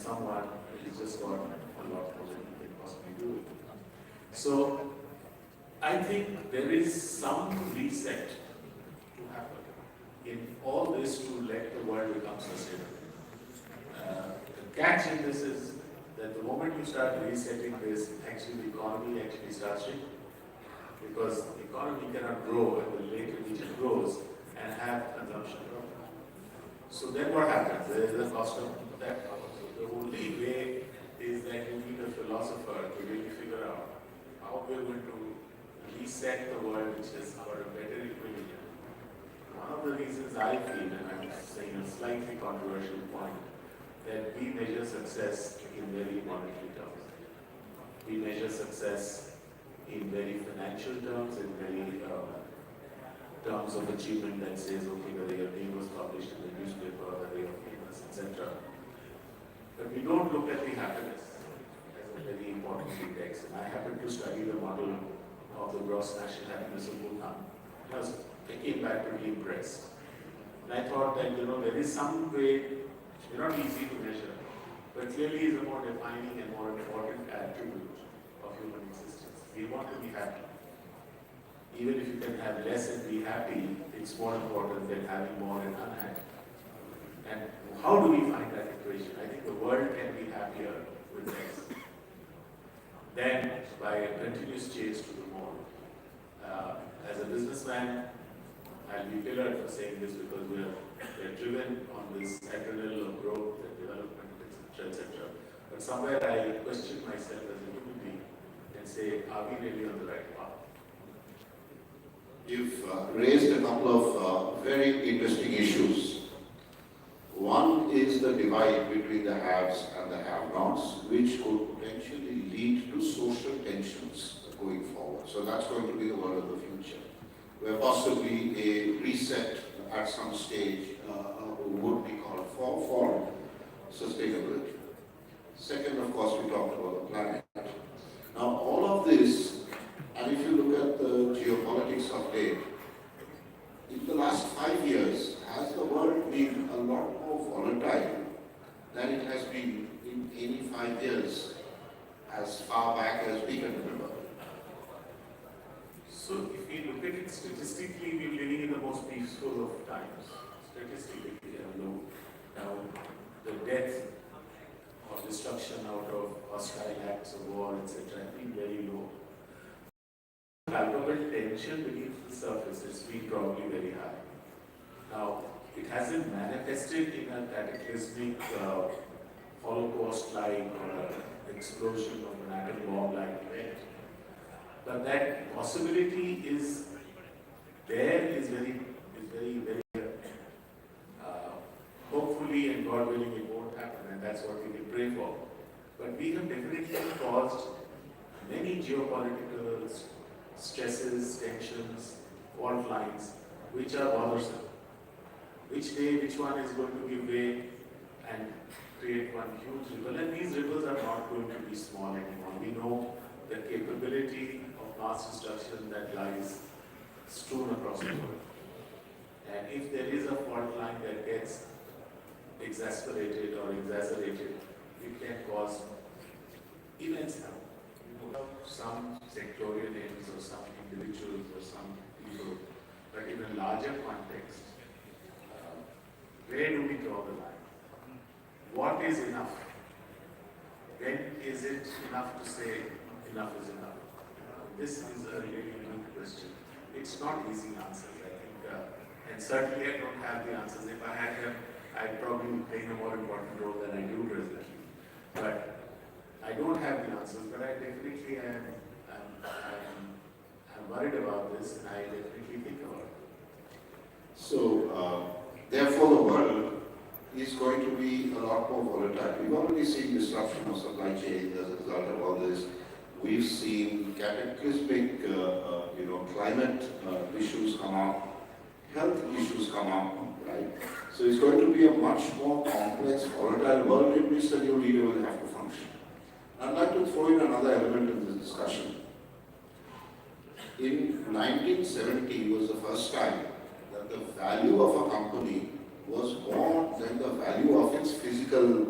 someone who's just got a lot more than he can possibly do. So I think there is some reset to happen in all this to let the world become sustainable. The catch in this is that the moment you start resetting this, actually the economy actually starts shrinking. Because the economy cannot grow at the rate at which it grows and have consumption grow. So then what happens? There is a cost of that. So the only way is that you need a philosopher to really figure out how we're going to reset the world which has got a better equilibrium. One of the reasons I feel, and I'm saying a slightly controversial point, that we measure success in very monetary terms. We measure success in very financial terms, in very terms of achievement that says, okay, whether your name was published in the newspaper, whether you're famous, etc. But we don't look at the happiness as a very important index. And I happened to study the model of the gross national happiness of Bhutan. I came back pretty impressed. And I thought that, there is some way, it's not easy to measure, but clearly is a more defining and more important attribute of human existence. We want to be happy. Even if you can have less and be happy, it's more important than having more and unhappy. And how do we find that equation? I think the world can be happier with less than by a continuous change to the more. As a businessman, I'll be pillared for saying this because we're driven on this adrenaline of growth and development, etc., etc. But somewhere I question myself as a human being and say, are we really on the right path? You've raised a couple of very interesting issues. One is the divide between the haves and the have-nots, which could potentially lead to social tensions going forward. So that's going to be the world of the future, where possibly a reset at some stage would be called for sustainability. Second, of course, we talked about the planet. Now, all of this, and if you look at the geopolitics of late, in the last 5 years, has the world been a lot more volatile than it has been in any 5 years, as far back as we can remember? So if we look at it statistically, we're living in the most peaceful of times. Statistically, now the death or destruction out of hostile acts of war, etc., have been very low. Palpable tension beneath the surface has been probably very high. Now, it hasn't manifested in a cataclysmic Holocaust-like or an explosion of an atom bomb-like event. But that possibility is there, is very hopefully and God willing it won't happen, and that's what we can pray for. But we have definitely caused many geopolitical stresses, tensions, fault lines, which are bothersome. Which one is going to give way and create one huge ripple? And these ripples are not going to be small anymore. We know the capability of mass destruction that lies strewn across the world. And if there is a fault line that gets exasperated or exaggerated, it can cause immense harm. Some sectorial aims or some individuals or some people, but in a larger context, where do we draw the line? What is enough? When is it enough to say enough is enough? This is a really unique question. It's not easy answers, I think, and certainly I don't have the answers. If I had them, I'd probably be playing a more important role than I do presently. But I don't have the answers, but I definitely am worried about this, and I definitely think about it. So, therefore, the world is going to be a lot more volatile. We've already seen disruption of supply chain as a result of all this. We've seen cataclysmic, climate issues come up, health issues come up, right? So it's going to be a much more complex, volatile world in which the new leader will have to function. I'd like to throw in another element in this discussion. In 1970 was the first time that the value of a company was more than the value of its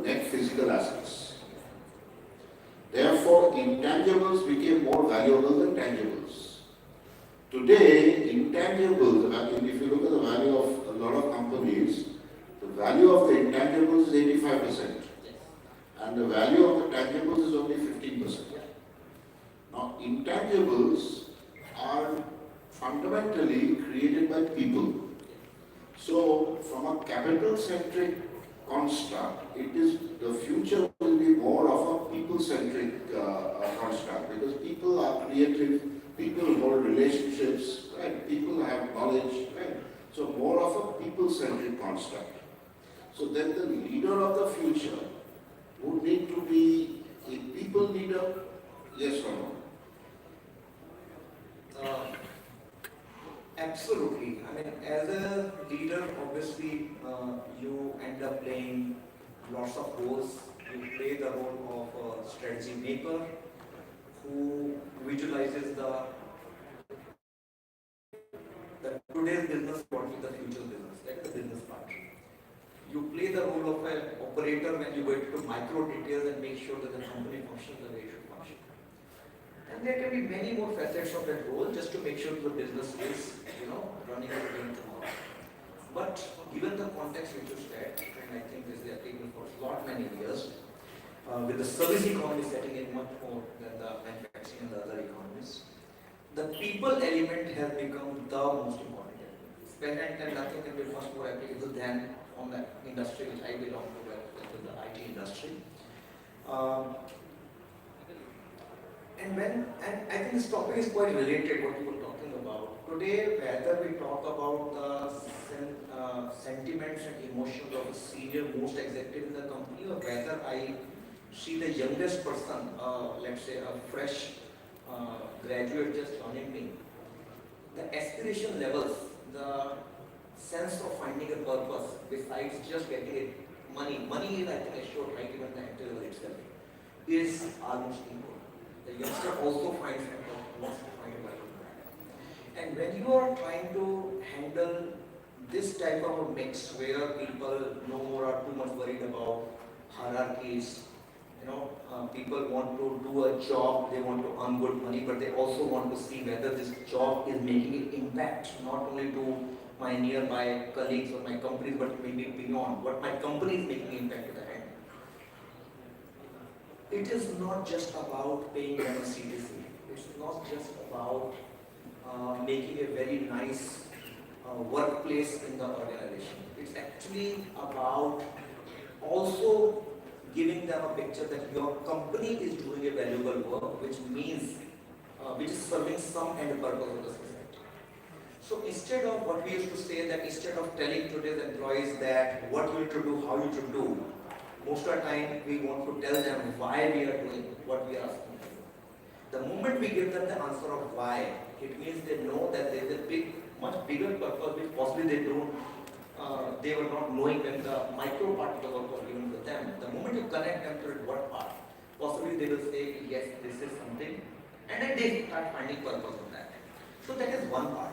net physical assets. Therefore, intangibles became more valuable than tangibles. Today, intangibles, if you look at the value of a lot of companies, the value of the intangibles is 85%, and the value of the tangibles is only 15%. Now, intangibles are fundamentally created by people. So, from a capital-centric construct, the future will be more of a people-centric construct, because people are creative, people hold relationships, right? People have knowledge, right? So, more of a people-centric construct. So then the leader of the future would need to be a people leader, yes or no? Absolutely. I mean, as a leader, obviously, you end up playing lots of roles. You play the role of a strategy maker who visualizes the today's business, what is the future business, like the business part. You play the role of an operator when you go into micro details and make sure that the company functions the way it should function. And there can be many more facets of that role just to make sure the business is, running again tomorrow. But given the context which you said, and I think this is applicable for a lot many years, with the service economy setting in much more than the manufacturing and the other economies, the people element has become the most important element. And nothing can be much more applicable than on the industry which I belong to, which is the IT industry. And I think this topic is quite related what we were talking about. Today, whether we talk about the sentiments and emotions of the senior most executive in the company, or whether I see the youngest person, let's say a fresh graduate just joining me, the aspiration levels, the sense of finding a purpose besides just getting it, money is I think assured right even the entry level itself, is almost equal. The youngster also finds wants to find value. And when you are trying to handle this type of a mix where people no more are too much worried about hierarchies, people want to do a job, they want to earn good money, but they also want to see whether this job is making an impact, not only to my nearby colleagues or my companies, but maybe beyond, what my company is making impact to the end. It is not just about paying them a CTC. It's not just about making a very nice workplace in the organization. It's actually about also giving them a picture that your company is doing a valuable work, which means, which is serving some end purpose of the society. So instead of what we used to say, that instead of telling today's employees that what you need to do, how you should do, most of the time we want to tell them why we are doing what we are asking to do. The moment we give them the answer of why, it means they know that there is a much bigger purpose which possibly they were not knowing when the micro part of the work was given to them. The moment you connect them to it, what part, possibly they will say, yes, this is something, and then they start finding purpose in that. So that is one part.